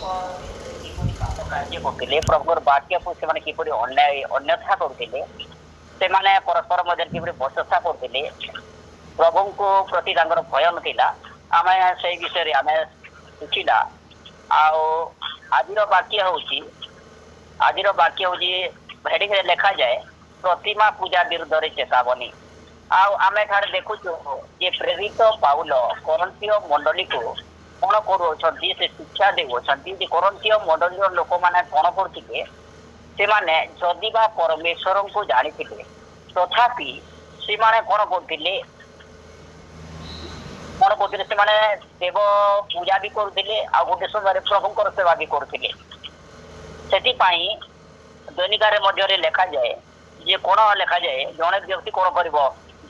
କାର୍ଯ୍ୟ କରୁଥିଲେ ପ୍ରଭୁଙ୍କର ବାକ୍ୟକୁ ସେମାନେ କିପରି ଅନ୍ୟଥା କରୁଥିଲେ, ସେମାନେ ପରସ୍ପର ମଧ୍ୟରେ କିପରି ବଚସା କରୁଥିଲେ, ପ୍ରଭୁଙ୍କୁ ପ୍ରତି ତାଙ୍କର ଭୟ ନଥିଲା। ଆମେ ସେଇ ବିଷୟରେ ଆମେ ଶିଖିଲା। ଆଉ ଆଜିର ବାକ୍ୟ ହଉଛି ହେଡିଂରେ ଲେଖାଯାଏ ପ୍ରତିମା ପୂଜା ବିରୁଦ୍ଧରେ ଚେତାବନୀ। ଆଉ ଆମେ ଏଠାରେ ଦେଖୁଛୁ ଯେ ପ୍ରେରିତ ପାଉଲ କରନ୍ଥୀୟ ମଣ୍ଡଳୀକୁ କଣ କରୁଅଛନ୍ତି, ସେ ଶିକ୍ଷା ଦେଉଅଛନ୍ତି ଯେ କରନ୍ଥୀୟ ମଣ୍ଡଳୀର ଲୋକମାନେ କଣ କରୁଥିଲେ, ସେମାନେ ଯଦି ବା ପରମେଶ୍ୱରଙ୍କୁ ଜାଣିଥିଲେ ତଥାପି ସେମାନେ କଣ କରୁଥିଲେ ସେମାନେ ଦେବ ପୂଜା ବି କରୁଥିଲେ, ଆଉ ଗୋଟେ ସମୟରେ ପ୍ରଭୁଙ୍କର ସେବା ବି କରୁଥିଲେ। ସେଥିପାଇଁ ଦୈନିକାରେ ମଧ୍ୟରେ ଲେଖାଯାଏ ଯେ କଣ ଲେଖାଯାଏ, ଜଣେ ବ୍ୟକ୍ତି କଣ କରିବ,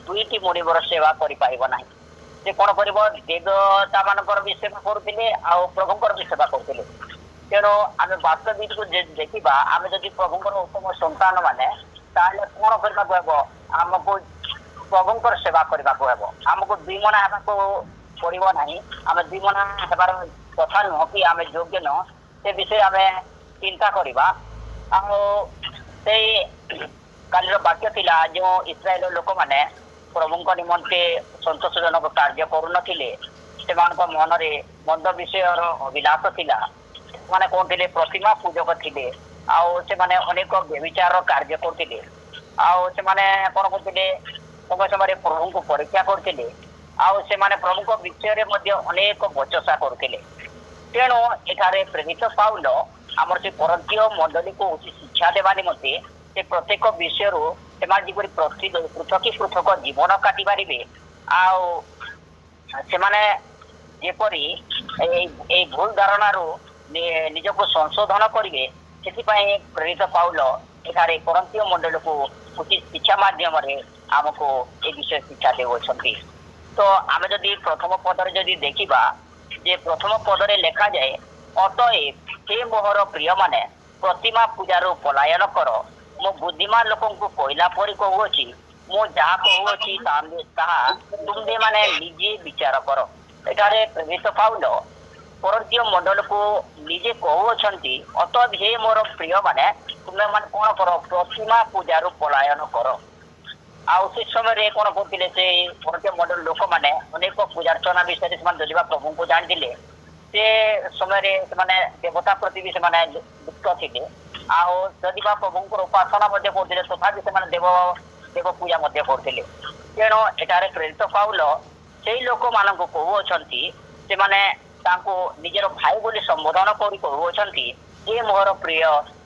ଦୁଇଟି ମୁନିବର ସେବା କରିପାରିବ ନାହିଁ। ସେ କଣ କରିବ, ଦେବତା ମାନଙ୍କର ବି ସେବା କରୁଥିଲେ ଆଉ ପ୍ରଭୁଙ୍କର ବି ସେବା କରୁଥିଲେ। ତେଣୁ ଆମେ ବାସ୍ତବିକକୁ ଦେଖିବା, ଆମେ ଯଦି ପ୍ରଭୁଙ୍କର ଉତ୍ତମ ସନ୍ତାନ ମାନେ, ତାହେଲେ କଣ କରିବାକୁ ହେବ, ଆମକୁ ପ୍ରଭୁଙ୍କର ସେବା କରିବାକୁ ହେବ। ଆମକୁ ଦୁଇମଣା ହେବାକୁ ପଡିବ ନାହିଁ। ଆମେ ଦୁଇମଣା ହେବାର କଥା ନୁହଁ କି ଆମେ ଯୋଗ୍ୟ ନୁହଁ, ସେ ବିଷୟରେ ଆମେ ଚିନ୍ତା କରିବା। ଆଉ ସେଇ କାଲିର ବାକ୍ୟ ଥିଲା, ଯେଉଁ ଇସ୍ରାଏଲ ଲୋକମାନେ ପ୍ରଭୁଙ୍କ ନିମନ୍ତେ ସନ୍ତୋଷଜନକ କାର୍ଯ୍ୟ କରୁନଥିଲେ, ସେମାନଙ୍କ ମନରେ ମନ୍ଦ ବିଷୟର ଅଭିଳାଷ ଥିଲା। ସେମାନେ କଣ ଥିଲେ, ପ୍ରତିମା ପୂଜକ ଥିଲେ, ଆଉ ସେମାନେ ଅନେକ ବ୍ୟଭିଚାର କାର୍ଯ୍ୟ କରୁଥିଲେ, ଆଉ ସେମାନେ କଣ କରୁଥିଲେ, ସମୟ ସମୟରେ ପ୍ରଭୁଙ୍କୁ ପରୀକ୍ଷା କରୁଥିଲେ, ଆଉ ସେମାନେ ପ୍ରଭୁଙ୍କ ବିଷୟରେ ମଧ୍ୟ ଅନେକ ବଚସା କରୁଥିଲେ। ତେଣୁ ଏଠାରେ ପ୍ରେରିତ ପାଉଲ ଆମର ସେ କରନ୍ଥୀୟ ମଣ୍ଡଳୀକୁ ଶିକ୍ଷା ଦେବା ନିମନ୍ତେ ସେ ପ୍ରତ୍ୟେକ ବିଷୟରୁ ସେମାନେ ଯେପରି ପୃଥକ ଜୀବନ କାଟି ପାରିବେ, ଆଉ ସେମାନେ ଯେପରି ଏଇ ଭୁଲ ଧାରଣାରୁ ନିଜକୁ ସଂଶୋଧନ କରିବେ, ସେଥିପାଇଁ ପ୍ରେରିତ ପାଉଲ ଏଠାରେ କରନ୍ଥୀୟ ମଣ୍ଡଳୀକୁ ଉଚିତ ଶିକ୍ଷା ମାଧ୍ୟମରେ ଆମକୁ ଏ ବିଷୟ ଶିକ୍ଷା ଦେଉଅଛନ୍ତି। ତ ଆମେ ଯଦି ପ୍ରଥମ ପଦରେ ଯଦି ଦେଖିବା, ଯେ ପ୍ରଥମ ପଦରେ ଲେଖାଯାଏ, ଅତଏବ ହେ ମୋହର ପ୍ରିୟ ମାନେ ପ୍ରତିମା ପୂଜାରୁ ପଳାୟନ କର। ମୁଁ ବୁଦ୍ଧିମାନ ଲୋକଙ୍କୁ କହିଲା ପରି କହୁଅଛି, ମୁଁ ଯାହା କହୁଅଛି ତାହା ତୁମେ ମାନେ ନିଜେ ବିଚାର କର। ଏଠାରେ ପ୍ରେରିତ ପାଉଲ କରନ୍ଥୀୟ ମଣ୍ଡଳୀକୁ ନିଜେ କହୁଅଛନ୍ତି, ଅତଏବ ହେ ମୋର ପ୍ରିୟ ମାନେ ତୁମେ ମାନେ କଣ କର, ପ୍ରତିମା ପୂଜାରୁ ପଳାୟନ କର। ଆଉ ସେ ସମୟରେ କଣ କରୁଥିଲେ, ସେ କରନ୍ଥୀୟ ମଣ୍ଡଳୀ ଲୋକମାନେ ଅନେକ ପୂଜାର୍ଚ୍ଚନା ବିଷୟରେ ସେମାନେ ଯଦି ବା ପ୍ରଭୁଙ୍କୁ ଜାଣିଥିଲେ, ସେ ସମୟରେ ସେମାନେ ଦେବତା ପ୍ରତି ବି ସେମାନେ ଯୁକ୍ତ ଥିଲେ, ଆଉ ଯଦି ବା ପ୍ରଭୁଙ୍କର ଉପାସନା ମଧ୍ୟ କରୁଥିଲେ, ତଥାପି ସେମାନେ ଦେବ ପୂଜା ମଧ୍ୟ କରୁଥିଲେ। ତେଣୁ ଏଠାରେ ପ୍ରେରିତ ପାଉଲ ସେଇ ଲୋକମାନଙ୍କୁ କହୁଅଛନ୍ତି, ସେମାନେ ତାଙ୍କୁ ନିଜର ଭାଇ ବୋଲି ସମ୍ବୋଧନ କରି କହୁଅଛନ୍ତି, ଏ ମୋର ପ୍ରିୟ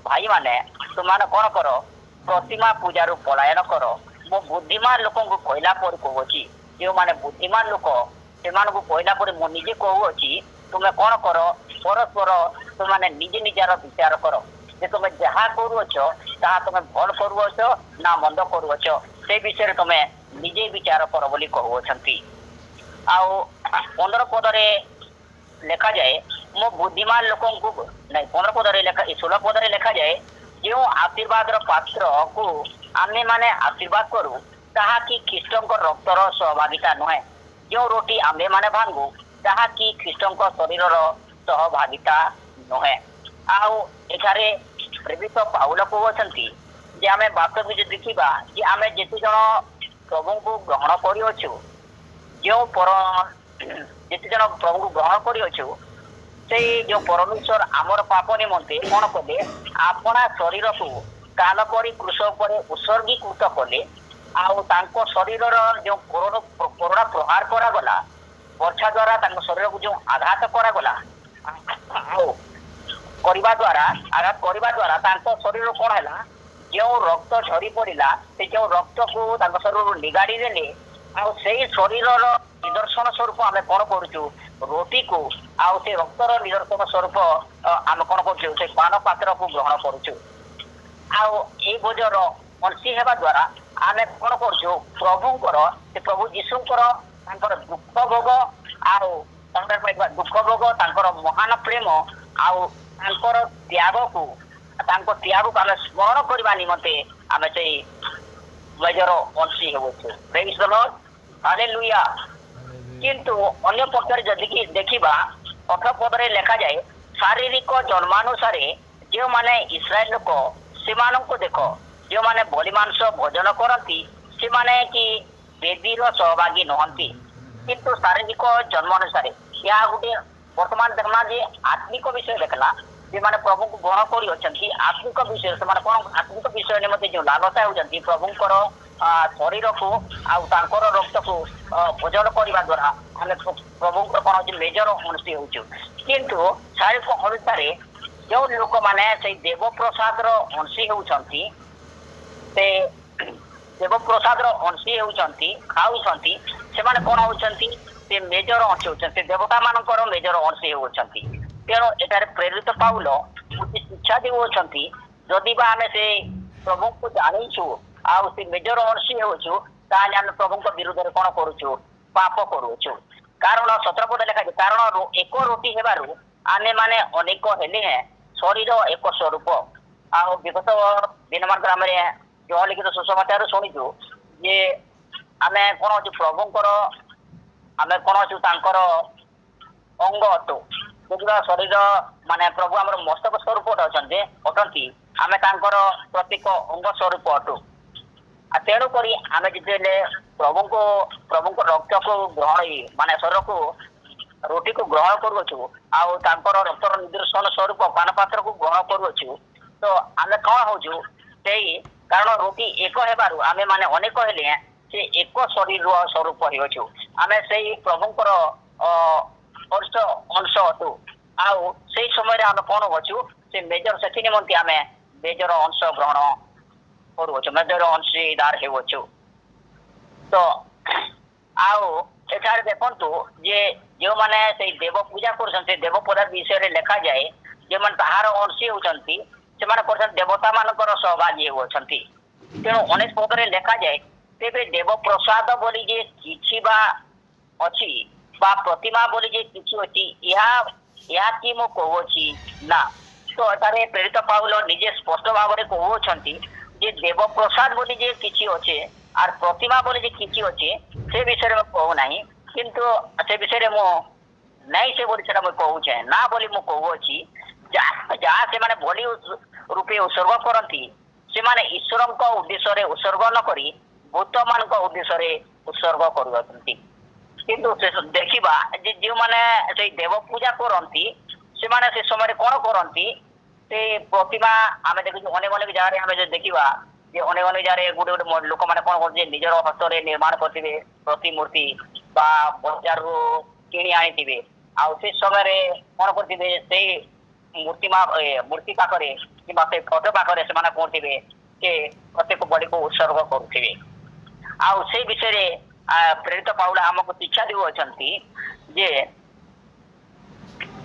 ଭାଇମାନେ ତୁମାନେ କଣ କର, ପ୍ରତିମା ପୂଜାରୁ ପଳାୟନ କର। ମୁଁ ବୁଦ୍ଧିମାନ ଲୋକଙ୍କୁ କହିଲା ପରି କହୁଅଛି। ଯେଉଁମାନେ ବୁଦ୍ଧିମାନ ଲୋକ ସେମାନଙ୍କୁ କହିଲା ପରେ ମୁଁ ନିଜେ କହୁଅଛି, ତୁମେ କଣ କର, ପରସ୍ପର ତୁମାନେ ନିଜେ ନିଜର ବିଚାର କର ଯେ ତୁମେ ଯାହା କରୁଅଛ ତାହା ତୁମେ ଭଲ କରୁଅଛ ନା ମନ୍ଦ କରୁଅଛ, ସେ ବିଷୟରେ ତୁମେ ନିଜେ ବିଚାର କର ବୋଲି କହୁଅଛନ୍ତି। ଆଉ 15 ପଦରେ ଲେଖାଯାଏ, ମୁଁ ବୁଦ୍ଧିମାନ ଲୋକଙ୍କୁ ନାଇଁ 15 ପଦରେ 16 ପଦରେ ଲେଖାଯାଏ, ଯେଉଁ ଆଶୀର୍ବାଦର ପାତ୍ରକୁ ଆମେ ମାନେ ଆଶୀର୍ବାଦ କରୁ, ତାହା କି ଖ୍ରୀଷ୍ଟଙ୍କ ରକ୍ତର ସହଭାଗିତା ନୁହେଁ। ଯେଉଁ ରୋଟି ଆମ୍ଭେ ମାନେ ଭାଙ୍ଗୁ, ତାହା କି ଖ୍ରୀଷ୍ଟଙ୍କ ଶରୀରର ସହଭାଗିତା ନୁହେଁ। ଆଉ ଏଠାରେ ପ୍ରେରିତ ପାଉଲ କହୁଅଛନ୍ତି ଯେ ଆମେ ବାସ୍ତବିକ ଦେଖିବା ଯେ ଆମେ ଯେତେ ଜଣ ପ୍ରଭୁଙ୍କୁ ଗ୍ରହଣ କରିଅଛୁ, ଯେତେ ଜଣ ପ୍ରଭୁଙ୍କୁ ଗ୍ରହଣ କରିଅଛୁ, ସେଇ ଯେଉଁ ପରମେଶ୍ୱର ଆମର ପାପ ନିମନ୍ତେ କଣ କଲେ, ଆପଣା ଶରୀରକୁ କାଲ କରି କୃଷ ଉପରେ ଉତ୍ସର୍ଗୀକୃତ କଲେ। ଆଉ ତାଙ୍କ ଶରୀରର ଯେଉଁ କରୋନା ପ୍ରହାର କରାଗଲା, ବର୍ଷା ଦ୍ୱାରା ତାଙ୍କ ଶରୀରକୁ ଯେଉଁ ଆଘାତ କରାଗଲା, ଆଉ ଆଘାତ କରିବା ଦ୍ୱାରା ତାଙ୍କ ଶରୀର କଣ ହେଲା, ଯେଉଁ ରକ୍ତ ଝରି ପଡିଲା, ସେ ଯେଉଁ ରକ୍ତକୁ ତାଙ୍କ ଶରୀରରୁ ନିଗାଡି ଦେଲେ, ଆଉ ସେଇ ଶରୀରର ନିଦର୍ଶନ ସ୍ୱରୂପ ଆମେ କଣ କରୁଛୁ, ରୋଟିକୁ ଆଉ ସେ ରକ୍ତର ନିଦର୍ଶନ ସ୍ୱରୂପ ଆମେ କଣ କରୁଛୁ, ସେ ପାନ ପାତ୍ରକୁ ଗ୍ରହଣ କରୁଛୁ। ଆଉ ଏଇ ଭୋଜର ଅଂଶୀ ହେବା ଦ୍ୱାରା ଆମେ କଣ କରୁଛୁ, ସେ ପ୍ରଭୁ ଯୀଶୁଙ୍କର ତାଙ୍କର ଦୁଃଖ ଭୋଗ, ଆଉ ଦୁଃଖ ଭୋଗ, ତାଙ୍କର ମହାନ ପ୍ରେମ, ଆଉ ତାଙ୍କ ତ୍ୟାଗକୁ ଆମେ ସ୍ମରଣ କରିବା ନିମନ୍ତେ ଆମେ ସେଇ ଭୋଜର ଅଂଶୀ ହେଉଛୁ। ପ୍ରେଜ୍ ଦ ଲର୍ଡ, ହାଲେଲୁୟା। କିନ୍ତୁ ଅନ୍ୟ ପକ୍ଷରେ ଯଦି ଦେଖିବା 18 ପଦରେ ଲେଖାଯାଏ, शारीरिक जन्मानुसारे जो माने इस्राएल लोक से देख जो माने बलि मांस भोजन करती से माने कि वेदी सहभागी नुहंती किंतु शारीरिक जन्म अनुसार या गोटे वर्तमान देखना जे आत्मिक विषय देखला जे माने प्रभु को ग्रहण करी आत्मिक विषय से माने कौन आत्मिक विषय निमते जो लालसा होती प्रभुंकर शरीर को आंकर रक्त को भोजन करने द्वारा आम प्रभु कौन मेजर अंश हो किंतु शारीरिक अनुसार जो लोक मैंने से देव प्रसाद अंशी होती देव प्रसाद अंशी होती खाऊँच से कौन होती मेजर अंश होती देवता मान मेजर अंशी होती तेणु एटार प्रेरित पाउल शिक्षा देउछंती जदि बा आमे से प्रभु को जानिछु आ से मेजर अंशी होछु ताले आमे प्रभु को विरुद्ध रे कोन करूछु पाप करूछु कारण 17 पद लिखा है कारण एक रोटी हेबारु आमे माने अनेक हेले शरीर एक स्वरूप आ विगत दिन मान आमे जो लिखित सुसमाचार सुनिछु जे आमे कोन होछु प्रभुंकर आमे कोन होछु तांकर अंग अटो शरीर माने प्रभु आम मस्तक स्वरूप अटंती आम प्रत्येक अंग स्वरूप अटू तेणुक आम जिते प्रभु को रक्त को ग्रहण माने शरीर को रोटी को ग्रहण करुचु आर रक्तर निदर्शन स्वरूप पानपात्र को ग्रहण करुचु तो आम कौन हो कारण रोटी एक हेबारु आमे माने अनेक हेले से एक शरीर स्वरूप हो आम से प्रभुंकर अंश अटू आउ से समय आम कौन होचु से मेजर से निमंती आम मेजर अंश ग्रहण करुचु मेजर अंशीदार होचु तो आउ एठार देखंतु जे जो माने से देव पूजा करछन्ते देव पदार्थ विषय रे लिखा जाए जे मन ताहार अंशी होचन्ती से माने करछन देवता मानकर सहभागी होचन्ती तेणु 19 पद रे लिखा जाए तेबे देव प्रसाद बोली जे किछि बा अछि बा प्रतिमा बोली जे किछि अछि या कि मु कहूछि ना तो एटारे प्रेरित पाउल निजे स्पष्ट भाव में कहउछन्ती जे देव प्रसाद बोली जे किछि अछि आर प्रतिमा बोली जे किछि अछि से विषय में कहू नाही किंतु से विषय मु नहीं से बोली सेटा मु कहूछे ना बोली मु कहूछि जा से माने बोली रूपे उत्सर्ग करंती से माने ईश्वर को उद्देश्य रे उत्सर्ग न करी भूत मान को उद्देश्य रे उत्सर्ग करउछन्ती किंतु से देखिबा जे जो माने से देव पूजा करंती से माने से समय कोन करंती से प्रतिमा आमे देखि अनेक अनेक जगह रे आमे जे देखिबा जे अनेक अनेक जगह रे गुडे गुडे लोक माने कोन करजे निजर हस्त रे निर्माण करथिबे प्रतिमूर्ति बा बाजार रो किणी आनिथिबे आ से समय रे कोन करथिबे से मूर्ति पाखरे किबा से फोटो पाखरे से माने कोनथिबे के प्रत्येक बॉडी को उत्सर्ग करथिबे आ से विषय रे प्रेरित पाउल आमको शिक्षा देउछन्ती जे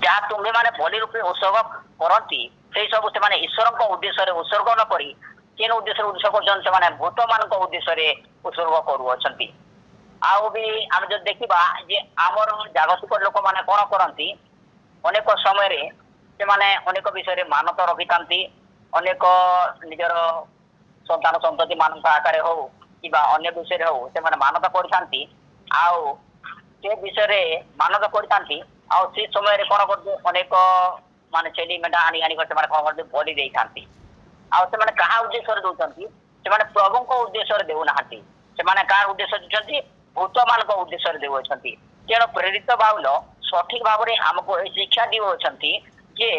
जा तुम्हें माने बलि रूपे उत्सर्ग करती से सब से माने ईश्वर को उद्देश्य रे उत्सर्ग न करी केन उद्देश्य रे उत्सर्ग करछन से माने भूत मान को उद्देश्य रे उत्सर्ग करूछन्ती आउ भी हम जो देखिबा जे हमर जागतिक लोक माने कोन करंती अनेक समय रे से माने अनेक विषय रे मानत रखितांती अनेक निजर संतान संतति मान आकार हो किबा अन्य विषय हो से माने मानत करथांती आउ से विषय रे मानत करथांती आउ से समय रे कोन करदे अनेक माने छेली मेंढा आनी आनी करते माने कोन करदे बलि देइथांती आउ से माने कहा उद्देश्य रे दोचंती से माने प्रभु को उद्देश्य रे देउ नाहंती से माने का उद्देश्य दोचंती भूत मान को उद्देश्य रे देउछंती तेणु प्रेरित बाउल सठिक भाव रे हमको शिक्षा दिउछंती जे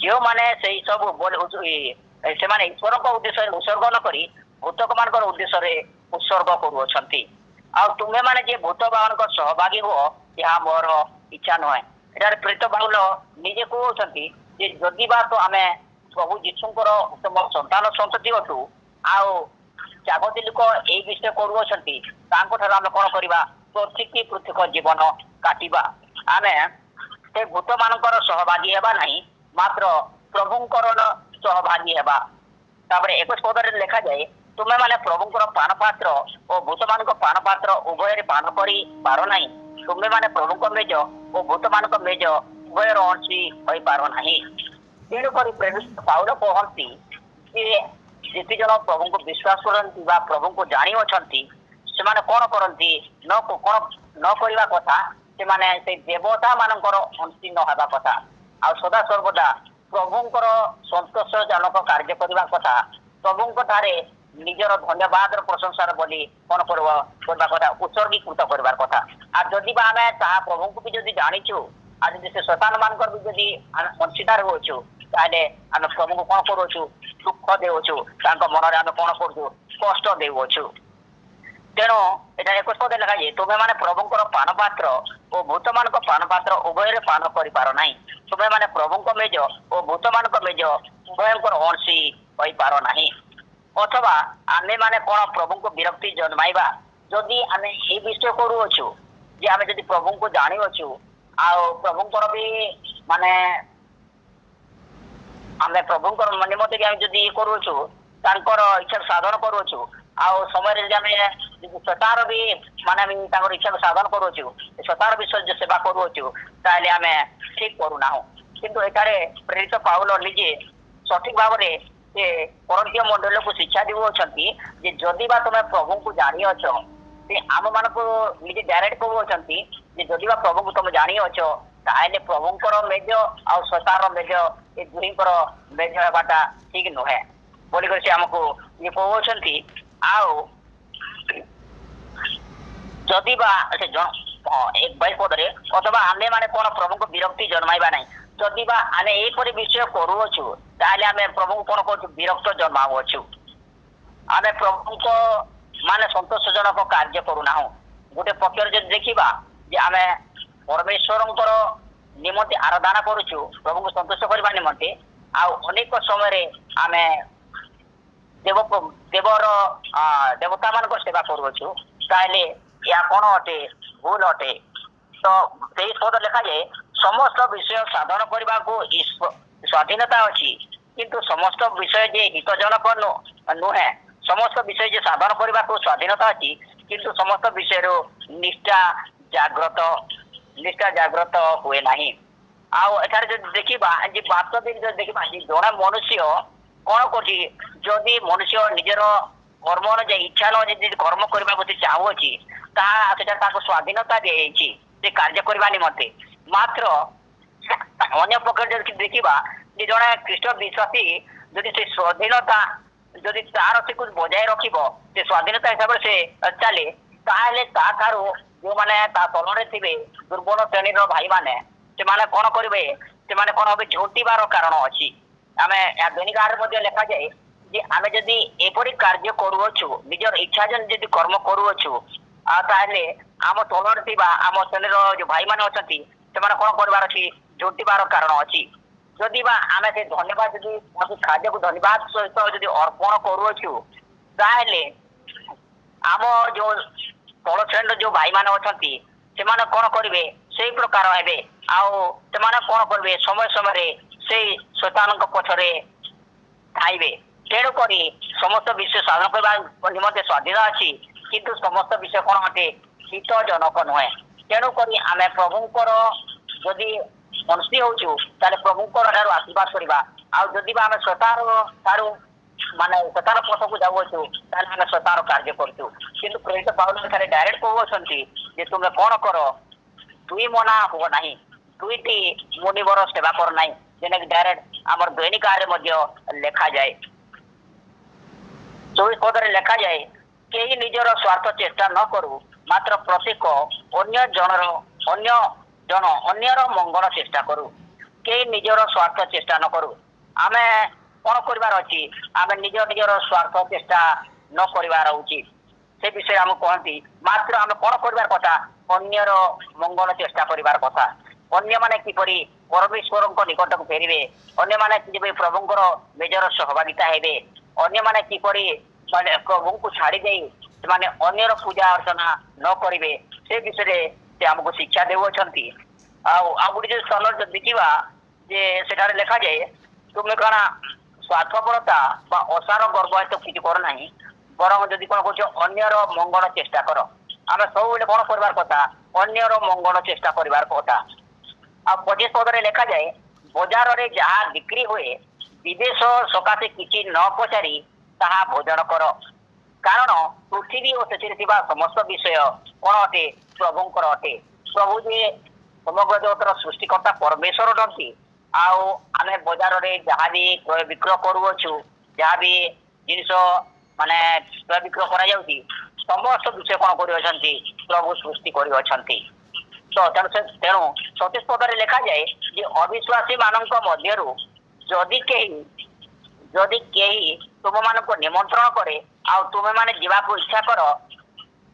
जो माने से सब से माने ईश्वर को उद्देश्य रे उत्सर्ग न करी भूत मान को उद्देश्य रे उत्सर्ग करूछंती आ तुम्हें माने जे भूत मान को सहभागी हो या मोर इच्छा नय एटार प्रेरित बाउल निजे कहउछंती जे जदि बा तो आमे प्रभु यीशुंकर उत्तम संतान संतति अटू आउ जागतिक लोक एई विषय करूछंती तांको ठार आमे कोन करिबा पृथक जीवन काटिबा आमे से भूत मानकर सहभागी हेबा नहीं मात्र प्रभुंकर सहभागी हेबा तापरे 21 पद रे लिखा जाए तुम्हें माने प्रभुंकर पान पात्र और भूत मान पान पात्र उभय रे पान करी पारो नहीं तुम्हें माने प्रभु मेज और भूत मान मेज उभय अंशी हो पार नहीं तेणुक प्रेरित पाउल कहती जेति जन प्रभु को विश्वास करती प्रभु को जानी अच्छी से माने कौन करती न करवा कथा से माने से देवता मानकर अंशी न हवा कथा ଆଉ ସଦା ସର୍ବଦା ପ୍ରଭୁଙ୍କର ସନ୍ତୋଷଜନକ କାର୍ଯ୍ୟ କରିବା କଥା ପ୍ରଭୁଙ୍କ ଠାରେ ନିଜର ଧନ୍ୟବାଦର ପ୍ରଶଂସାର ବୋଲି କଣ କରିବା କଥା ଉତ୍ସର୍ଗୀକୃତ କରିବାର କଥା ଆଉ ଯଦି ବା ଆମେ ତାହା ପ୍ରଭୁଙ୍କୁ ବି ଯଦି ଜାଣିଛୁ ଆଉ ଯଦି ସେ ଶୈତାନ ମାନଙ୍କର ବି ଯଦି ଆମେ ଅଂଶୀଦାର ହଉଛୁ ତାହେଲେ ଆମେ ପ୍ରଭୁଙ୍କୁ କଣ କରୁଛୁ ଦୁଃଖ ଦେଉଛୁ ତାଙ୍କ ମନରେ ଆମେ କଣ କରୁଛୁ କଷ୍ଟ ଦେଉଅଛୁ ତେଣୁ ଏଟା 21 ଲେଖାଯାଏ ତୁମେ ମାନେ ପ୍ରଭୁଙ୍କର ପାନ ପାତ୍ର ଓ ଭୂତମାନଙ୍କ ପାନ ପାତ୍ର ଉଭୟରେ ପାନ କରିପାର ନାହିଁ ତୁମେ ମାନେ ପ୍ରଭୁଙ୍କ ମେଜ ଓ ଭୂତମାନଙ୍କ ମେଜ ଉଭୟଙ୍କର ଅଂଶୀ ହୋଇପାର ନାହିଁ ଅଥବା ଆମେ ମାନେ କଣ ପ୍ରଭୁଙ୍କୁ ବିରକ୍ତି ଜନ୍ମାଇବା ଯଦି ଆମେ ଏହି ବିଷୟ କରୁଅଛୁ ଯେ ଆମେ ଯଦି ପ୍ରଭୁଙ୍କୁ ଜାଣିଅଛୁ ଆଉ ପ୍ରଭୁଙ୍କର ବି ମାନେ ଆମେ ପ୍ରଭୁଙ୍କର ନିମନ୍ତେ ବି ଆମେ ଯଦି ଇଏ କରୁଅଛୁ ତାଙ୍କର ଇଚ୍ଛା ସାଧନ କରୁଅଛୁ ଆଉ ସମୟରେ ଯଦି ଆମେ ସତାର ବି ମାନେ ଆମେ ତାଙ୍କର ଇଚ୍ଛାକୁ ସାଧନ କରୁଅଛୁ ସତାର ବିଷୟ ସେବା କରୁଅଛୁ ତାହେଲେ ଆମେ ଠିକ କରୁନାହୁଁ କିନ୍ତୁ ଏଠାରେ ପ୍ରେରିତ ପାଉଲ ନିଜେ ସଠିକ ଭାବରେ ସେ କରନ୍ତୀୟ ମଣ୍ଡଳୀକୁ ଶିକ୍ଷା ଦେଉଅଛନ୍ତି ଯେ ଯଦି ବା ତୁମେ ପ୍ରଭୁଙ୍କୁ ଜାଣିଅଛ ସେ ଆମମାନଙ୍କୁ ନିଜେ ଡାଇରେକ୍ଟ କହୁଅଛନ୍ତି ଯେ ଯଦି ବା ପ୍ରଭୁଙ୍କୁ ତୁମେ ଜାଣିଅଛ ତାହେଲେ ପ୍ରଭୁଙ୍କର ମେଜ ଆଉ ସତାର ମେଜ ଏ ଦୁହିଁଙ୍କର ମେଜ ହେବାଟା ଠିକ ନୁହେଁ ବୋଲିକରି ସେ ଆମକୁ ଇଏ କହୁଅଛନ୍ତି ଆଉ ଯଦି ବା ସେ 22 ପଦରେ ଅଥବା ଆମେ ମାନେ କଣ ପ୍ରଭୁଙ୍କୁ ବିରକ୍ତି ଜନ୍ମାଇବା ନାହିଁ ଯଦି ବା ଆମେ ଏହିପରି ବିଷୟ କରୁଅଛୁ ତାହେଲେ ଆମେ ପ୍ରଭୁଙ୍କୁ କଣ କରୁଛୁ ବିରକ୍ତ ଜନ୍ମାଉଅଛୁ ଆମେ ପ୍ରଭୁଙ୍କ ମାନେ ସନ୍ତୋଷଜନକ କାର୍ଯ୍ୟ କରୁନାହୁଁ ଗୋଟେ ପକ୍ଷରେ ଯଦି ଦେଖିବା ଯେ ଆମେ ପରମେଶ୍ୱରଙ୍କର ନିମନ୍ତେ ଆରାଧନା କରୁଛୁ ପ୍ରଭୁଙ୍କୁ ସନ୍ତୋଷ କରିବା ନିମନ୍ତେ ଆଉ ଅନେକ ସମୟରେ ଆମେ ଦେବର ଦେବତା ମାନଙ୍କ ସେବା କରୁଅଛୁ ତାହେଲେ ଏହା କଣ ଅଟେ ଭୁଲ ଅଟେ ତ 23 ପଦ ଲେଖାଯାଏ ସମସ୍ତ ବିଷୟ ସାଧନ କରିବାକୁ ସ୍ୱାଧୀନତା ଅଛି କିନ୍ତୁ ସମସ୍ତ ବିଷୟ ଯେ ହିତଜନକ ନୁହେଁ ସମସ୍ତ ବିଷୟ ଯେ ସାଧନ କରିବାକୁ ସ୍ୱାଧୀନତା ଅଛି କିନ୍ତୁ ସମସ୍ତ ବିଷୟରୁ ନିଷ୍ଠା ଜାଗ୍ରତ ହୁଏ ନାହିଁ ଆଉ ଏଠାରେ ଯଦି ଦେଖିବା ଯେ ବାସ୍ତବିକ ଯଦି ଦେଖିବା ଯେ ଜଣେ ମନୁଷ୍ୟ କଣ କରୁଛି ଯଦି ମନୁଷ୍ୟ ନିଜର କର୍ମ ଅନୁଯାୟୀ ଇଚ୍ଛା ଅନୁଯାୟୀ ଯଦି କର୍ମ କରିବାକୁ ସେ ଚାହୁଁଅଛି ତାହା ସେଟା ତାକୁ ସ୍ୱାଧୀନତା ଦିଆଯାଇଛି ସେ କାର୍ଯ୍ୟ କରିବା ନିମନ୍ତେ ମାତ୍ର ଅନ୍ୟ ପକ୍ଷରେ ଯଦି ଦେଖିବା ଯେ ଜଣେ ଖ୍ରୀଷ୍ଟ ବିଶ୍ୱାସୀ ଯଦି ସେ ସ୍ୱାଧୀନତା ଯଦି ତାର ସେକୁ ବଜାୟ ରଖିବ ସେ ସ୍ୱାଧୀନତା ହିସାବରେ ସେ ଚାଲେ ତାହେଲେ ତାଠାରୁ ଯୋଉମାନେ ତା ତଳରେ ଥିବେ ଦୁର୍ବଳ ଶ୍ରେଣୀର ଭାଇମାନେ ସେମାନେ କଣ କରିବେ ସେମାନେ କଣ হবে ଝୋଟିବାର କାରଣ ଅଛି ଆମେ ଦୈନିକରେ ମଧ୍ୟ ଲେଖାଯାଏ ଯେ ଆମେ ଯଦି ଏପରି କାର୍ଯ୍ୟ କରୁଅଛୁ ନିଜର ଇଚ୍ଛା ଯଦି କର୍ମ କରୁଅଛୁ ତାହେଲେ ଆମ ତଳରେ ଥିବା ଆମ ଶ୍ରେଣୀର ଯୋଉ ଭାଇମାନେ ଅଛନ୍ତି ସେମାନେ କଣ କରିବାର ଅଛି ଝୋଟିବାର କାରଣ ଅଛି ଯଦି ବା ଆମେ ସେ ଧନ୍ୟବାଦ ଯଦି ଖାଦ୍ୟକୁ ଧନ୍ୟବାଦ ସହିତ ଯଦି ଅର୍ପଣ କରୁଅଛୁ ତାହେଲେ ଆମ ଯୋଉ ତଳ ଶ୍ରେଣୀର ଯୋଉ ଭାଇମାନେ ଅଛନ୍ତି ସେମାନେ କଣ କରିବେ ସେଇ ପ୍ରକାର ହେବେ ଆଉ ସେମାନେ କଣ କରିବେ ସମୟ ସମୟରେ ସେଇ ଶୈତାନଙ୍କ ପଛରେ ଥାଇବେ ତେଣୁକରି ସମସ୍ତ ବିଷୟ ସାଧନ କରିବା ନିମନ୍ତେ ସ୍ୱାଧୀନ ଅଛି କିନ୍ତୁ ସମସ୍ତ ବିଷୟ କଣ ଅଟେ ହିତଜନକ ନୁହେଁ ତେଣୁକରି ଆମେ ପ୍ରଭୁଙ୍କର ଯଦି ଅଂଶୀ ହଉଛୁ ତାହେଲେ ପ୍ରଭୁଙ୍କର ଠାରୁ ଆଶୀର୍ବାଦ କରିବା ଆଉ ଯଦି ବା ଆମେ ଠାରୁ ମାନେ ଶୈତାନ ପଥକୁ ଯାଉଅଛୁ ତାହେଲେ ଆମେ ଶୈତାନ କାର୍ଯ୍ୟ କରୁଛୁ କିନ୍ତୁ ପ୍ରେରିତ ପାଉଲ ଏଠାରେ ଡାଇରେକ୍ଟ କହୁଅଛନ୍ତି ଯେ ତୁମେ କଣ କର ଦୁଇ ମନା ହୁଅ ନାହିଁ ଦୁଇଟି ମୁନିବର ସେବା କର ନାହିଁ ଯେନେକି ଡାଇରେକ୍ଟ ଆମର ଦୈନିକରେ ମଧ୍ୟ ଲେଖାଯାଏ 24 ପଦରେ ଲେଖାଯାଏ କେହି ନିଜର ସ୍ୱାର୍ଥ ଚେଷ୍ଟା ନ କରୁ ମାତ୍ର ପ୍ରତ୍ୟେକ ଅନ୍ୟର ମଙ୍ଗଳ ଚେଷ୍ଟା କରୁ କେହି ନିଜର ସ୍ୱାର୍ଥ ଚେଷ୍ଟା ନ କରୁ ଆମେ କଣ କରିବାର ଅଛି ଆମେ ନିଜର ସ୍ୱାର୍ଥ ଚେଷ୍ଟା ନ କରିବାର ଉଚିତ ସେ ବିଷୟରେ ଆମକୁ କହନ୍ତି ମାତ୍ର ଆମେ କଣ କରିବାର କଥା ଅନ୍ୟର ମଙ୍ଗଳ ଚେଷ୍ଟା କରିବାର କଥା ଅନ୍ୟମାନେ କିପରି ପରମେଶ୍ୱରଙ୍କ ନିକଟକୁ ଫେରିବେ ଅନ୍ୟମାନେ କିପରି ପ୍ରଭୁଙ୍କର ମେଜର ସହଭାଗିତା ହେବେ ଅନ୍ୟମାନେ କିପରି ମାନେ ପ୍ରଭୁଙ୍କୁ ଛାଡ଼ି ଦେଇ ସେମାନେ ଅନ୍ୟର ପୂଜା ଅର୍ଚ୍ଚନା ନ କରିବେ ସେ ବିଷୟରେ ସେ ଆମକୁ ଶିକ୍ଷା ଦେଉଅଛନ୍ତି ଆଉ ଗୋଟେ ଯୋଉ ସ୍ଥାନରେ ଦେଖିବା ଯେ ସେଠାରେ ଲେଖାଯାଏ ତୁମେ କଣ ସ୍ୱାର୍ଥପରତା ବା ଅସାର ଗର୍ବ ହେତୁ କିଛି କର ନାହିଁ ବରଂ ଯଦି କଣ କହୁଛ ଅନ୍ୟର ମଙ୍ଗଳ ଚେଷ୍ଟା କର ଆମେ ସବୁବେଳେ କଣ କରିବାର କଥା ଅନ୍ୟର ମଙ୍ଗଳ ଚେଷ୍ଟା କରିବାର କଥା ଆଉ 25 ପଦରେ ଲେଖାଯାଏ ବଜାରରେ ଯାହା ବିକ୍ରି ହୁଏ ବିଦେଶ ସକାଶେ କିଛି ନ ପଚାରି ତାହା ଭୋଜନ କର କାରଣ ପୃଥିବୀ ଓ ସେଥିରେ ଥିବା ସମସ୍ତ ବିଷୟ କଣ ଅଟେ ପ୍ରଭୁଙ୍କର ଅଟେ ପ୍ରଭୁ ଯେ ସମଗ୍ର ଜଗତର ସୃଷ୍ଟିକର୍ତ୍ତା ପରମେଶ୍ୱର ଅଟନ୍ତି आउ आमे बाजार रे जहाँ भी क्रय विक्रय करूछु जहाँ भी जिनिस माने क्रय विक्रय करा जाउती समस्त विषय कौन कर प्रभु सृष्टि कर तो तेणु 36 पदरे लिखा जाए जे अविश्वासी मानक मध्यरु जदि केही तुम मानक निमंत्रण करे आ तुमे माने जीवा को इच्छा कर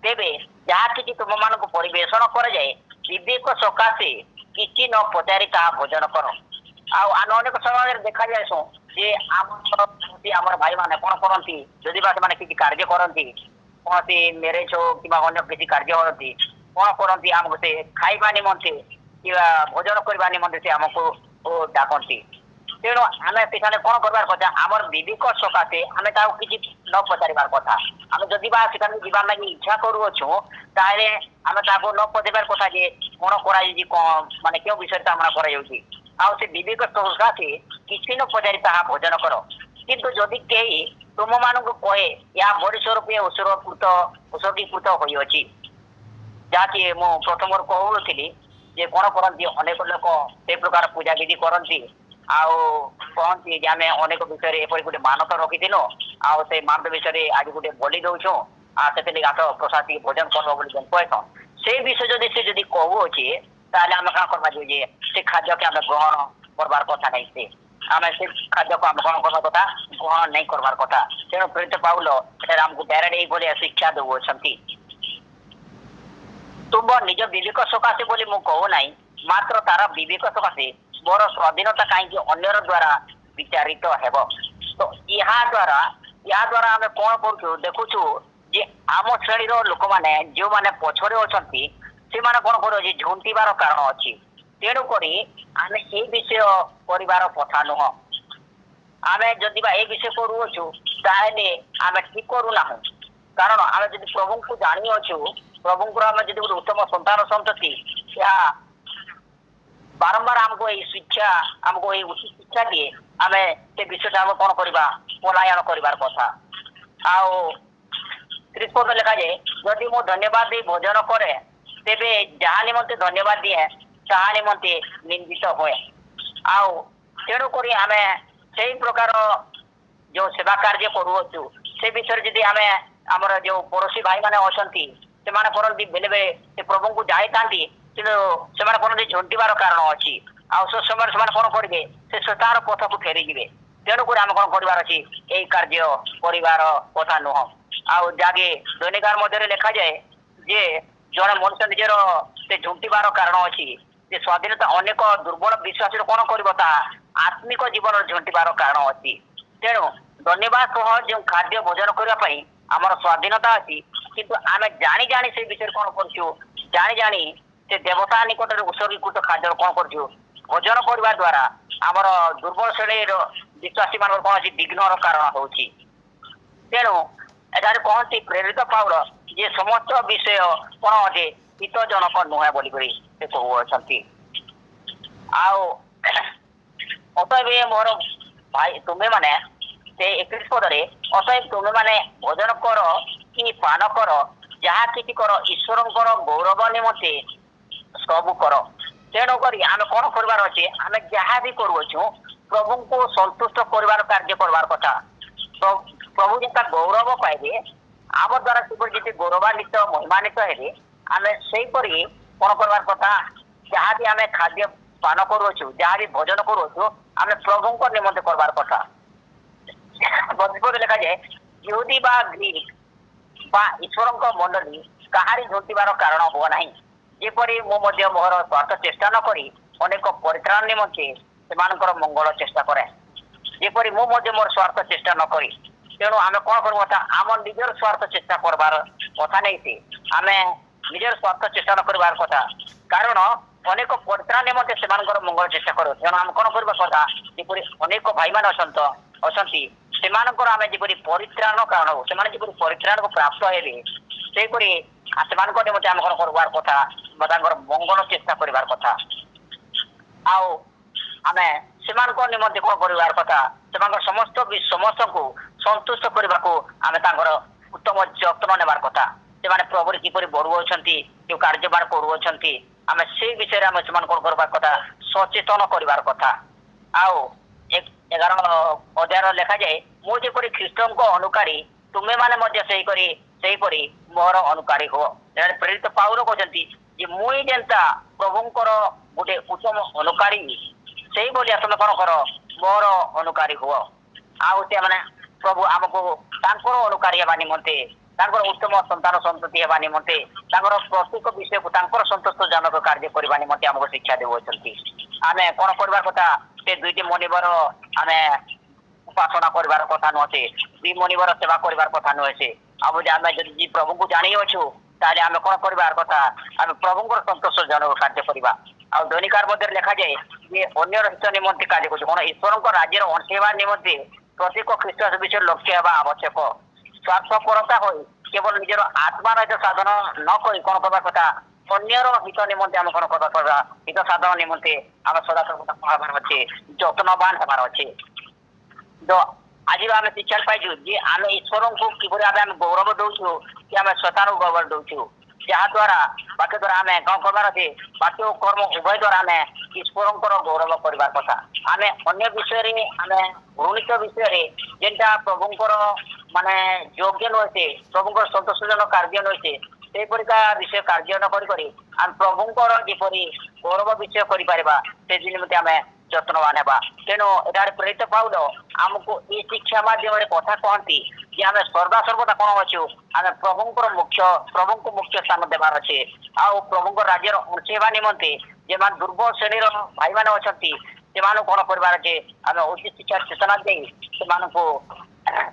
तेबे जहाँ कि तुम मानक परिवेशन कर जाए विवेक सकाशे किसी न पचारि ता भोजन कर अनेक समय देखा जाए जे आम भाई माने कौन करती जदि बा से किसी कार्य करती कौन सी मेरेज हो कि अन्य किसी कार्य करती कौन करती आमको से खाइबा निमंते कि भोजन करने निमंते से आमको डाकती तेणु आम पिछने कौन कर कथा आम विवेक सकाशे आम किसी न पचार कथा आम जदि जीवार लगी इच्छा करूँ ताले आम न पचार कथा जे कौन कर माने क्यों विषय कर से विवेक सकाशे किसी न पचारि ता भोजन कर किंतु जदि कई तुम मान कहे या बड़ीश्वर पे उत्सर्गीकृत होती जहाँकि मु प्रथम कहूली जे कौन करती अनेक लोक से प्रकार पूजा विधि करती कहती जे आम अनेक विषय एपरी गोटे मानत रखीलु से मानत विषय आज गोटे बलि दौछू से आस प्रसाद भोजन कर कहसन से विषय जदि से जदि कहूचे आम क्या करवा जे से खाद्य के आम ग्रहण करवार कथा नहीं से आम से खाद्य को आम ग्रहण करवा कथा ग्रहण नहीं करवार कथा तेणु प्रेरित पाउल आमको डायरेक्ट ये शिक्षा दौरान तुम निज विवेक सकाशे बोली मु कहूना मात्र तार विवेक सकाशे मोर स्वाधीनता कहीं अन्यर द्वारा विचारित हेब तो या द्वारा आम कौन करूँ देखुचु जे आम श्रेणी लोक मैंने जो मैंने पछरे अच्छा से माने कौन कर झुंटार कारण अच्छी तेणुक आम ये विषय कर कथा नुह आम जदि ये विषय करूँ ताहले आम ठीक करूना कारण आम जब प्रभु को जानी अच्छु प्रभु को आम जब उत्तम संतान संतति या बारंबार आमको ये शिक्षा आमको ये उचित शिक्षा दिए आम से विषय आम कौन करवा पलायन कर कथा आउ 30 पद लिखा जाए जदि मु धन्यवाद दे भोजन करे तेबे जहाँ निमंते धन्यवाद दिए ताहा निमंते निंदित हुए आउ तेणुक आम से प्रकार जो सेवा कार्य करूँ से विषय जदि आम आमर जो पड़ोशी भाई मैंने अच्छा से करती बेले बेले से प्रभु को जानी था कि करते झुंटार कारण अच्छी आउ समय से कौन करेंगे से श्वेतार पथ को फेरीजे तेणुक आम कौन करार अच्छी यही कार्य कर कथा नुह आउ जगे दैनिकार मध्य लिखा जाए जे जड़े मनुष्य निजर से झुंटार कारण अच्छी से स्वाधीनता अनेक दुर्बल विश्वास कौन कर आत्मिक जीवन झुंटार कारण अच्छी तेणु धन्यवाद सह जो खाद्य भोजन करने आमर स्वाधीनता अच्छी किंतु आम जानी जानी से विषय कौन करी से देवता निकट उत्सर्गीकृत खाद्य कौन कर भोजन करने द्वारा आमर दुर्बल श्रेणी विश्वासी मान कौन अच्छी विघ्न कारण हो तेणु एठार कहती प्रेरित पाउल जे समस्त विषय कौन अटे हितजनक नुहे बोली कहते अतएव मोर भाई तुम्हें माने से 31 पदरे अतएव तुम्हें माने भोजन कर कि पान कर जहाँ किसी कर ईश्वर गौरव निमंते सब कर तेणुक आम कौन कर अच्छे आम जहाँ भी करूँ प्रभु को संतुष्ट कर कार्य करवार कथा तो प्रभु जितना गौरव पाइबे आम द्वारा जी गौरवान्वित महिमान्वित है आम से कौन करवार कथा जहाँ भी आम खाद्य पान करूँ जहाँ भी भोजन करूँ आम प्रभु निमंते करवार कथा लिखा जाए यहूदी बा ग्रीक बा ईश्वर मंडली कहारी झुंटार कारण हुआ ना जेपरी मुझे मोर स्वार्थ चेष्टा न करी अनेक परित्राण निमंते से मंगल चेष्टा करे जेपरी मुझे मोर स्वार्थ चेष्टा न करी तेणु आम कौन कर आम निजर स्वार्थ चेष्टा करवार कथा नहीं से आम निजर स्वार्थ चेष्टा न करवार कथा कारण अनेक परित्राण निमंते से मंगल चेष्टा करूँ तेणु आम कौन करवा कथा जेपरी अनेक भाई मान अच्छा से आम जपरी परित्राण कारण हो से परित्राण को प्राप्त हे से निमंते आम कौन करवार कथा मंगल चेष्टा करवार कथा आम से निमंते कौन करवार कथा से समस्त को संतुष्ट करने को आम उत्तम जत्न नेबार कथा से प्रभु किपरि बढ़ुअछन जो कार्यबार करुँच आम से विषय आम से कौन करवार कथा सचेतन करवार कथा ଆଉ 11 ଲେଖାଯାଏ ମୁଁ ଯେପରି ଖ୍ରୀଷ୍ଟଙ୍କ ଅନୁକାରୀ ତୁମେ ମାନେ ମଧ୍ୟ ସେହିପରି ମୋର ଅନୁକାରୀ ହୁଅ। ପ୍ରେରିତ ପାଉଲ କହୁଛନ୍ତି ଯେ ମୁଇଁ ଯେନ୍ତା ପ୍ରଭୁଙ୍କର ଗୋଟେ ଉତ୍ତମ ଅନୁକାରୀ ସେଇଭଳିଆ ତମେ କଣ କର ମୋର ଅନୁକାରୀ ହୁଅ। ଆଉ ସେମାନେ ପ୍ରଭୁ ଆମକୁ ତାଙ୍କର ଅନୁକାରୀ ହେବା ନିମନ୍ତେ ତାଙ୍କର ଉତ୍ତମ ସନ୍ତାନ ସନ୍ତତି ହେବା ନିମନ୍ତେ ତାଙ୍କର ପ୍ରତ୍ୟେକ ବିଷୟକୁ ତାଙ୍କର ସନ୍ତୋଷଜନକ କାର୍ଯ୍ୟ କରିବା ନିମନ୍ତେ ଆମକୁ ଶିକ୍ଷା ଦେଉଅଛନ୍ତି। ଆମେ କଣ କରିବା କଥା ସେ ଦୁଇଟି ମନିବର ଆମେ ଉପାସନା କରିବାର କଥା ନୁହେଁ ସେ ଦୁଇ ମନିବର ସେବା କରିବାର କଥା ନୁହେଁ ସେ ଆଉ ଆମେ ଯଦି ପ୍ରଭୁଙ୍କୁ ଜାଣିଅଛୁ ତାହେଲେ ଆମେ କଣ କରିବାର କଥା ଆମେ ପ୍ରଭୁଙ୍କର ସନ୍ତୋଷଜନକ କାର୍ଯ୍ୟ କରିବା। ଆଉ ଦୈନିକାର ମଧ୍ୟରେ ଲେଖାଯାଏ ଯେ ଅନ୍ୟର ହିତ ନିମନ୍ତେ କାର୍ଯ୍ୟ କରୁଛୁ କଣ ଈଶ୍ୱରଙ୍କ ରାଜ୍ୟର ଅଂଶ ହେବା ନିମନ୍ତେ ପ୍ରତ୍ୟେକ ଖ୍ରୀଷ୍ଟ ବିଷୟରେ ଲକ୍ଷ୍ୟ ହେବା ଆବଶ୍ୟକ। ସ୍ୱାର୍ଥପରତା ହୋଇ କେବଳ ନିଜର ଆତ୍ମାର ହିତ ସାଧନ ନ କରି କଣ କରିବା କଥା ଅନ୍ୟର ହିତ ନିମନ୍ତେ ଆମେ କଣ କରିବା ହିତ ସାଧନ ନିମନ୍ତେ ଆମେ ସଦାସର୍ବଦା ହେବାର ଅଛି ଯତ୍ନବାନ ହେବାର ଅଛି। ତ ଆଜି ଆମେ ଶିକ୍ଷା ପାଇଛୁ ଯେ ଆମେ ଈଶ୍ୱରଙ୍କୁ କିପରି ଭାବେ ଆମେ ଗୌରବ ଦଉଛୁ କି ଆମେ ଶୈତାନକୁ ଗୌରବ ଦଉଛୁ ଯାହା ଦ୍ୱାରା ବାକ୍ୟ ଦ୍ୱାରା ଆମେ କଣ କରିବାର ଅଛି ବାକ୍ୟ ଓ କର୍ମ ଉଭୟ ଦ୍ୱାରା ଆମେ ଈଶ୍ୱରଙ୍କର ଗୌରବ କରିବା କଥା। ଆମେ ଅନ୍ୟ ବିଷୟରେ ଆମେ ଘୃଣିତ ବିଷୟରେ ଯେନ୍ଟା ପ୍ରଭୁଙ୍କର ମାନେ ଯୋଗ୍ୟ ନୁହେଁ ପ୍ରଭୁଙ୍କର ସନ୍ତୋଷଜନକ କାର୍ଯ୍ୟ ନୁହେଁ ସେହିପରିକା ବିଷୟ କାର୍ଯ୍ୟ ନ କରି ଆମେ ପ୍ରଭୁଙ୍କର ଯେପରି ଗୌରବ ବିଷୟ କରିପାରିବା ସେ ନିମନ୍ତେ ଆମେ ଯତ୍ନବାନ ହେବା। ତେଣୁ ଏଠାରେ ପ୍ରେରିତ ପାଉଲ ଆମକୁ ଏ ଶିକ୍ଷା ମାଧ୍ୟମରେ କଥା କହନ୍ତି ଯେ ଆମେ ସଦାସର୍ବଦା କଣ ଅଛୁ ଆମେ ପ୍ରଭୁଙ୍କୁ ମୁଖ୍ୟ ସ୍ଥାନ ଦେବାର ଅଛି। ଆଉ ପ୍ରଭୁଙ୍କ ରାଜ୍ୟର ଅଂଶ ହେବା ନିମନ୍ତେ ଯେମାନେ ଦୁର୍ବଳ ଶ୍ରେଣୀର ଭାଇମାନେ ଅଛନ୍ତି ସେମାନଙ୍କୁ କଣ କରିବାର ଅଛି ଆମେ ଉଚିତ ଶିକ୍ଷା ଚେତନା ଦେଇ ସେମାନଙ୍କୁ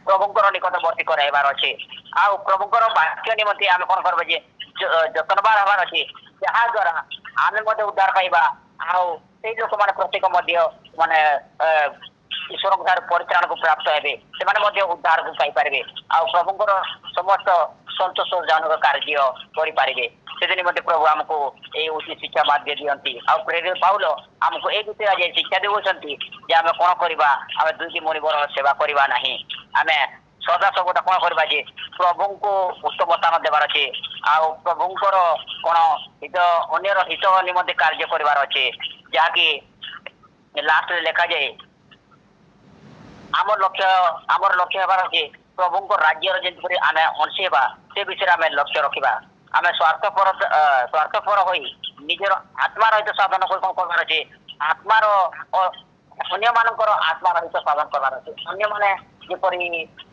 ପ୍ରଭୁଙ୍କର ନିକଟବର୍ତ୍ତୀ କରାଇବାର ଅଛି। ଆଉ ପ୍ରଭୁଙ୍କର ବାକ୍ୟ ନିମନ୍ତେ ଆମେ କଣ କରିବା ଯେ ଯତ୍ନବାନ ହେବାର ଅଛି ଯାହା ଦ୍ୱାରା ଆମେ ମଧ୍ୟ ଉଦ୍ଧାର ପାଇବା ଆଉ ସେଇ ଲୋକମାନେ ପ୍ରତ୍ୟେକ ମଧ୍ୟ ମାନେ ଈଶ୍ୱରଙ୍କ ଠାରୁ ପରିତ୍ରାଣକୁ ପ୍ରାପ୍ତ ହେବେ ସେମାନେ ମଧ୍ୟ ଉଦ୍ଧାରକୁ ପାଇପାରିବେ ଆଉ ପ୍ରଭୁଙ୍କର ସମସ୍ତ ସନ୍ତୋଷଜନକ କାର୍ଯ୍ୟ କରିପାରିବେ। ସେଥି ନିମନ୍ତେ ପ୍ରଭୁ ଆମକୁ ଏଇ ଉଚିତ ଶିକ୍ଷା ମାଧ୍ୟ ଦିଅନ୍ତି। ଆଉ ପ୍ରେରିତ ପାଉଲ ଆମକୁ ଏ ବିଷୟରେ ଆଜି ଶିକ୍ଷା ଦେଉଛନ୍ତି ଯେ ଆମେ କଣ କରିବା ଆମେ ଦୁଇଟି ମଣିବର ସେବା କରିବା ନାହିଁ ଆମେ ସଦାସର୍ବଦା କଣ କରିବା ଯେ ପ୍ରଭୁଙ୍କୁ ଉତ୍ତମ ସ୍ଥାନ ଦେବାର ଅଛି ଆଉ ପ୍ରଭୁଙ୍କର କଣ ହିତ ଅନ୍ୟର ହିତ ନିମନ୍ତେ କାର୍ଯ୍ୟ କରିବାର ଅଛି ଯାହାକି ଲାଷ୍ଟରେ ଲେଖାଯାଏ ଆମର ଲକ୍ଷ୍ୟ ହେବାର ଅଛି ପ୍ରଭୁଙ୍କ ରାଜ୍ୟର ଯେପରି ଆମେ ଅଂଶ ହେବା ସେ ବିଷୟରେ ଆମେ ଲକ୍ଷ୍ୟ ରଖିବା। ଆମେ ସ୍ୱାର୍ଥପର ହୋଇ ନିଜର ଆତ୍ମାର ହିତ ସାଧନ କରି କଣ କରିବାର ଅଛି ଆତ୍ମାର ଅନ୍ୟମାନଙ୍କର ଆତ୍ମାର ହିତ ସାଧନ କରିବାର ଅଛି। ଅନ୍ୟମାନେ ଯେପରି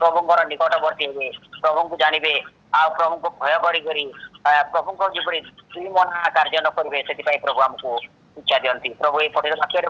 ପ୍ରଭୁଙ୍କର ନିକଟବର୍ତ୍ତୀ ହେବେ ପ୍ରଭୁଙ୍କୁ ଜାଣିବେ ଆଉ ପ୍ରଭୁଙ୍କୁ ଭୟ କରି ପ୍ରଭୁଙ୍କ ଯେପରି ଦୁଇ ମନା କାର୍ଯ୍ୟ ନ କରିବେ ସେଥିପାଇଁ ପ୍ରଭୁ ଆମକୁ ଶିକ୍ଷା ଦିଅନ୍ତି। ପ୍ରଭୁ ଏଇ ପଠିତ ବାକ୍ୟରେ